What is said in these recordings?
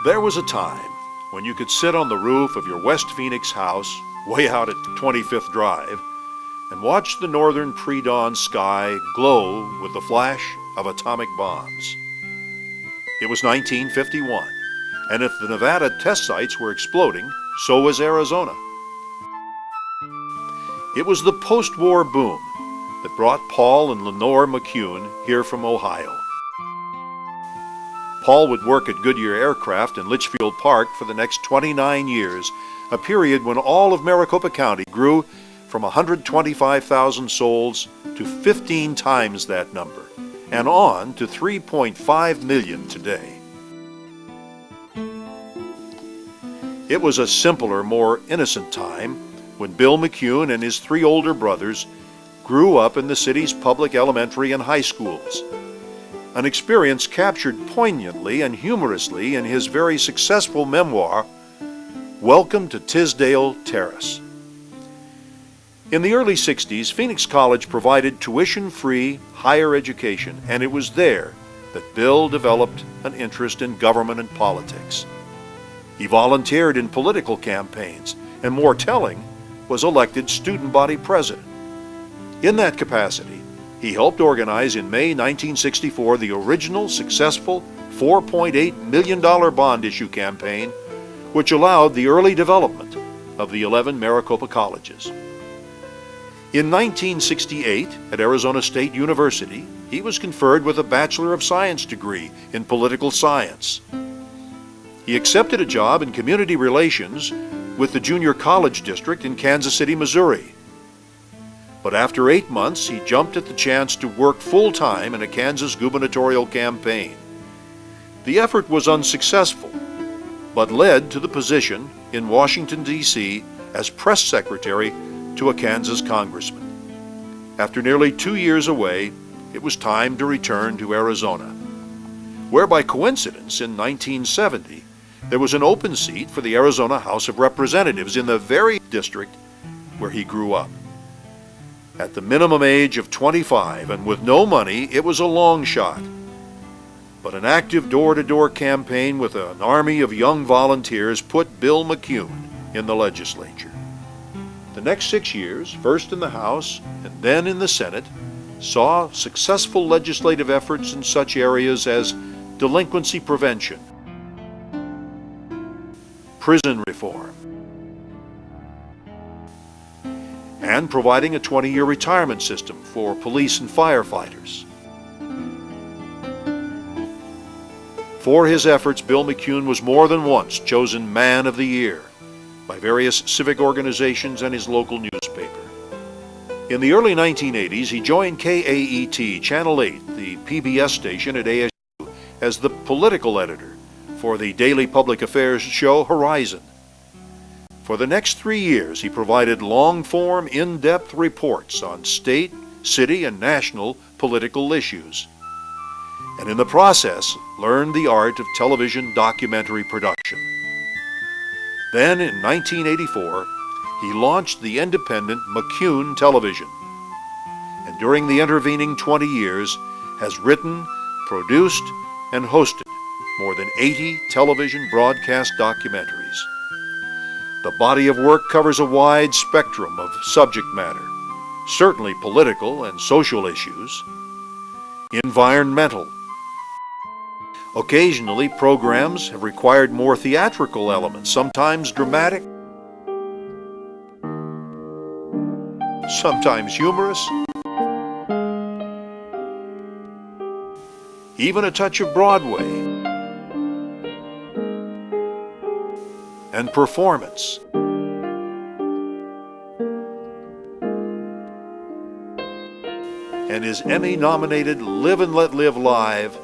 There was a time when you could sit on the roof of your West Phoenix house, way out at 25th Drive, and watch the northern pre-dawn sky glow with the flash of atomic bombs. It was 1951, and if the Nevada test sites were exploding, so was Arizona. It was the post-war boom that brought Paul and Lenore McCune here from Ohio. Paul would work at Goodyear Aircraft in Litchfield Park for the next 29 years, a period when all of Maricopa County grew from 125,000 souls to 15 times that number, and on to 3.5 million today. It was a simpler, more innocent time when Bill McCune and his three older brothers grew up in the city's public elementary and high schools, an experience captured poignantly and humorously in his very successful memoir, Welcome to Tisdale Terrace. In the early 60s, Phoenix College provided tuition-free higher education, and it was there that Bill developed an interest in government and politics. He volunteered in political campaigns, and more telling, was elected student body president. In that capacity, he helped organize in May 1964 the original successful $4.8 million bond issue campaign, which allowed the early development of the 11 Maricopa colleges. In 1968, at Arizona State University, he was conferred with a Bachelor of Science degree in political science. He accepted a job in community relations with the Junior College District in Kansas City, Missouri. But after 8 months, he jumped at the chance to work full-time in a Kansas gubernatorial campaign. The effort was unsuccessful, but led to the position in Washington, D.C. as press secretary to a Kansas congressman. After nearly 2 years away, it was time to return to Arizona, where by coincidence in 1970, there was an open seat for the Arizona House of Representatives in the very district where he grew up. At the minimum age of 25 and with no money, it was a long shot. But an active door-to-door campaign with an army of young volunteers put Bill McCune in the legislature. The next 6 years, first in the House and then in the Senate, saw successful legislative efforts in such areas as delinquency prevention, prison reform, and providing a 20-year retirement system for police and firefighters. For his efforts, Bill McCune was more than once chosen Man of the Year by various civic organizations and his local newspaper. In the early 1980s, he joined KAET Channel 8, the PBS station at ASU, as the political editor for the daily public affairs show Horizon. For the next 3 years, he provided long-form, in-depth reports on state, city, and national political issues, and in the process learned the art of television documentary production. Then, in 1984, he launched the independent McCune Television, and during the intervening 20 years has written, produced, and hosted more than 80 television broadcast documentaries. The body of work covers a wide spectrum of subject matter, certainly political and social issues, environmental. Occasionally, programs have required more theatrical elements, sometimes dramatic, sometimes humorous, even a touch of Broadway, and performance. And his Emmy-nominated Live and Let Live Live,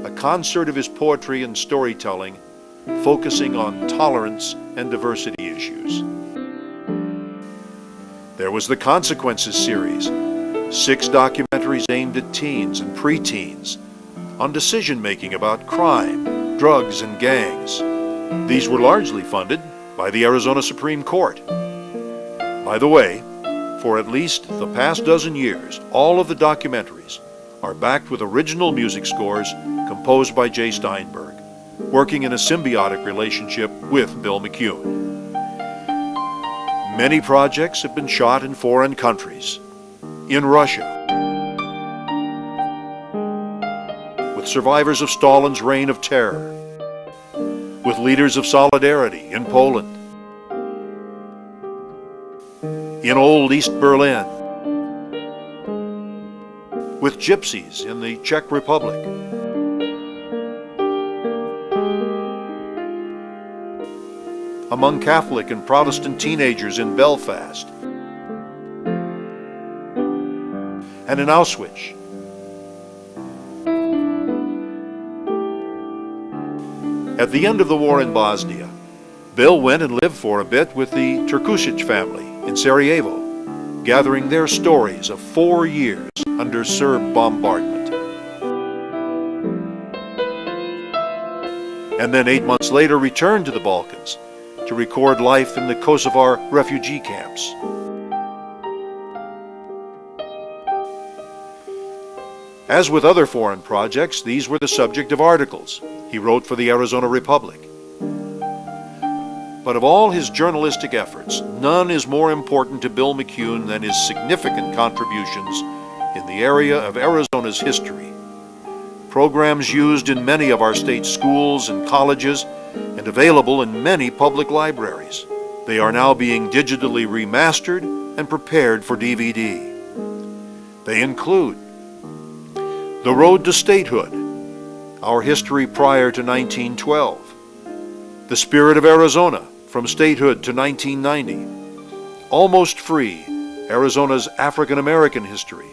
a concert of his poetry and storytelling focusing on tolerance and diversity issues. There was the Consequences series, 6 documentaries aimed at teens and preteens on decision-making about crime, drugs, and gangs. These were largely funded by the Arizona Supreme Court. By the way, for at least the past dozen years, all of the documentaries are backed with original music scores composed by Jay Steinberg, working in a symbiotic relationship with Bill McCune. Many projects have been shot in foreign countries, in Russia, with survivors of Stalin's reign of terror, with leaders of solidarity in Poland, in old East Berlin, with gypsies in the Czech Republic, among Catholic and Protestant teenagers in Belfast, and in Auschwitz. At the end of the war in Bosnia, Bill went and lived for a bit with the Turkusic family in Sarajevo, gathering their stories of 4 years under Serb bombardment. And then 8 months later returned to the Balkans to record life in the Kosovar refugee camps. As with other foreign projects, these were the subject of articles he wrote for the Arizona Republic. But of all his journalistic efforts, none is more important to Bill McCune than his significant contributions in the area of Arizona's history. Programs used in many of our state schools and colleges and available in many public libraries. They are now being digitally remastered and prepared for DVD. They include The Road to Statehood, Our History Prior to 1912, The Spirit of Arizona, From Statehood to 1990, Almost Free, Arizona's African American History,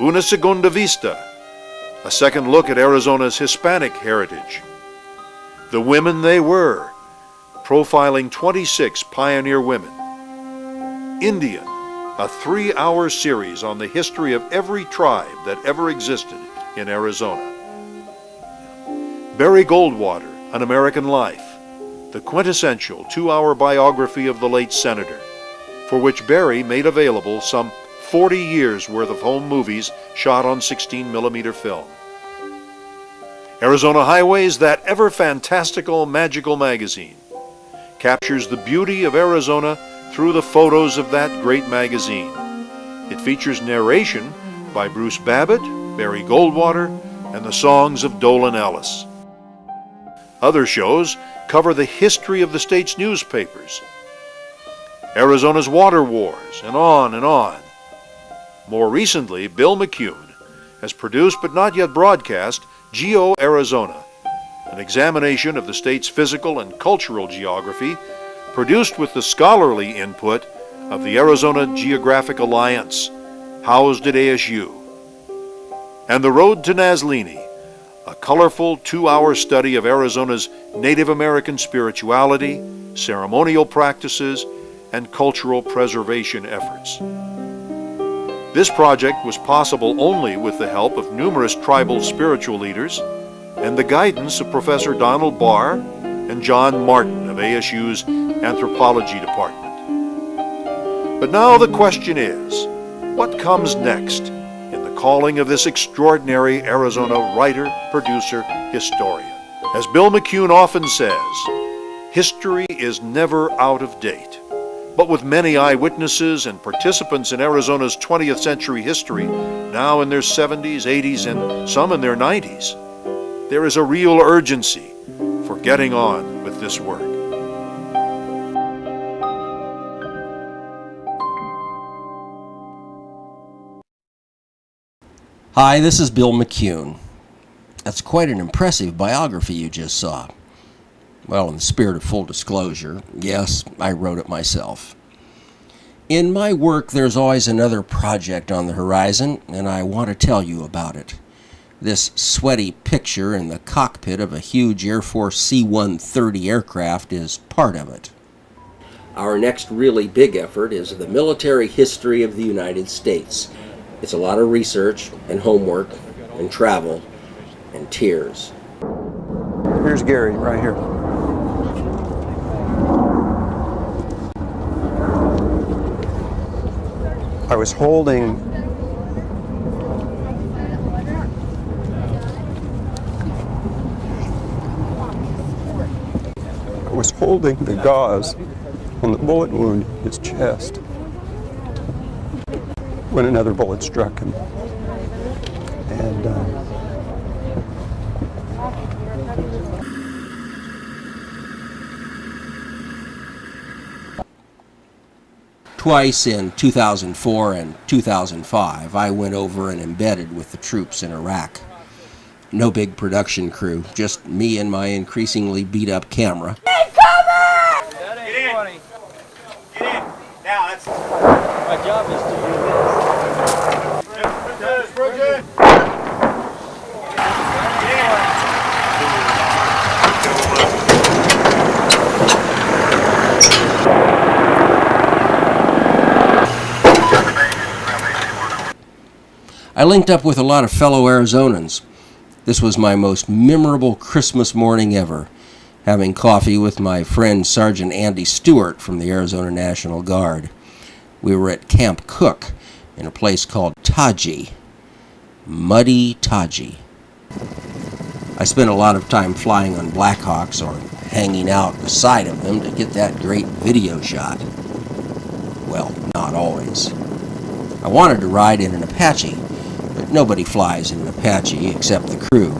Una Segunda Vista, a second look at Arizona's Hispanic heritage, The Women They Were, profiling 26 pioneer women, Indian, a 3-hour series on the history of every tribe that ever existed in Arizona, Barry Goldwater, An American Life, the quintessential 2-hour biography of the late senator, for which Barry made available some 40 years' worth of home movies shot on 16mm film. Arizona Highways, that ever-fantastical, magical magazine, captures the beauty of Arizona through the photos of that great magazine. It features narration by Bruce Babbitt, Barry Goldwater, and the songs of Dolan Ellis. Other shows cover the history of the state's newspapers, Arizona's water wars, and on and on. More recently, Bill McCune has produced but not yet broadcast Geo Arizona, an examination of the state's physical and cultural geography produced with the scholarly input of the Arizona Geographic Alliance, housed at ASU. And The Road to Nazlini, a colorful 2-hour study of Arizona's Native American spirituality, ceremonial practices, and cultural preservation efforts. This project was possible only with the help of numerous tribal spiritual leaders and the guidance of Professor Donald Barr and John Martin of ASU's Anthropology Department. But now the question is, what comes next in the calling of this extraordinary Arizona writer, producer, historian? As Bill McCune often says, history is never out of date. But with many eyewitnesses and participants in Arizona's 20th century history, now in their 70s, 80s, and some in their 90s, there is a real urgency for getting on with this work. Hi, this is Bill McCune. That's quite an impressive biography you just saw. Well, in the spirit of full disclosure, yes, I wrote it myself. In my work, there's always another project on the horizon, and I want to tell you about it. This sweaty picture in the cockpit of a huge Air Force C-130 aircraft is part of it. Our next really big effort is the military history of the United States. It's a lot of research and homework and travel and tears. Here's Gary, right here. I was holding holding the gauze on the bullet wound in his chest when another bullet struck him. And twice in 2004 and 2005, I went over and embedded with the troops in Iraq. No big production crew, just me and my increasingly beat-up camera. Get in! Funny. Get in! Now, that's... My job is to do this. I linked up with a lot of fellow Arizonans. This was my most memorable Christmas morning ever, having coffee with my friend Sergeant Andy Stewart from the Arizona National Guard. We were at Camp Cook in a place called Taji. Muddy Taji. I spent a lot of time flying on Blackhawks or hanging out beside of them to get that great video shot. Well, not always. I wanted to ride in an Apache, but nobody flies in an Apache except the crew.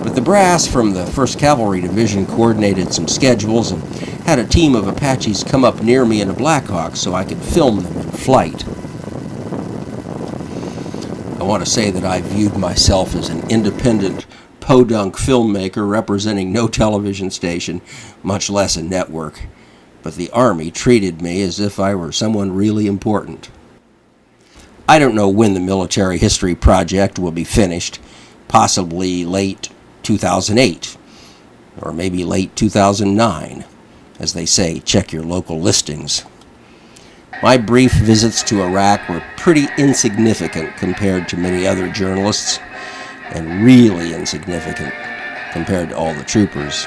But the brass from the 1st Cavalry Division coordinated some schedules and had a team of Apaches come up near me in a Blackhawk so I could film them in flight. I want to say that I viewed myself as an independent, podunk filmmaker representing no television station, much less a network. But the Army treated me as if I were someone really important. I don't know when the Military History Project will be finished, possibly late 2008, or maybe late 2009. As they say, check your local listings. My brief visits to Iraq were pretty insignificant compared to many other journalists, and really insignificant compared to all the troopers.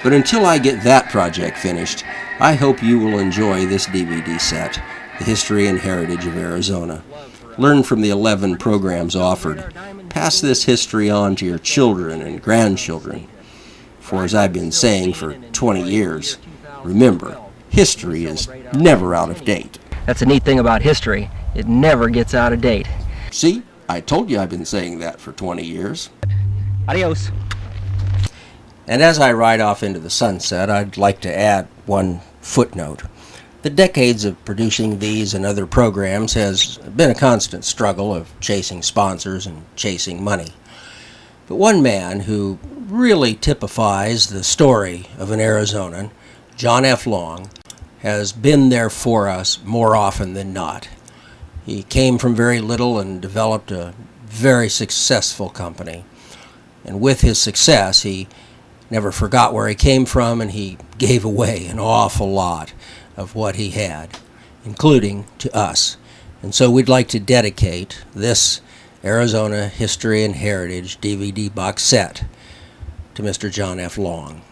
But until I get that project finished, I hope you will enjoy this DVD set, The History and Heritage of Arizona. Learn from the 11 programs offered. Pass this history on to your children and grandchildren. For as I've been saying for 20 years, remember, history is never out of date. That's the neat thing about history. It never gets out of date. See? I told you I've been saying that for 20 years. Adios. And as I ride off into the sunset, I'd like to add one footnote. The decades of producing these and other programs has been a constant struggle of chasing sponsors and chasing money. But one man who really typifies the story of an Arizonan, John F. Long, has been there for us more often than not. He came from very little and developed a very successful company. And with his success, he never forgot where he came from, and he gave away an awful lot of what he had, including to us. And so we'd like to dedicate this Arizona History and Heritage DVD box set to Mr. John F. Long.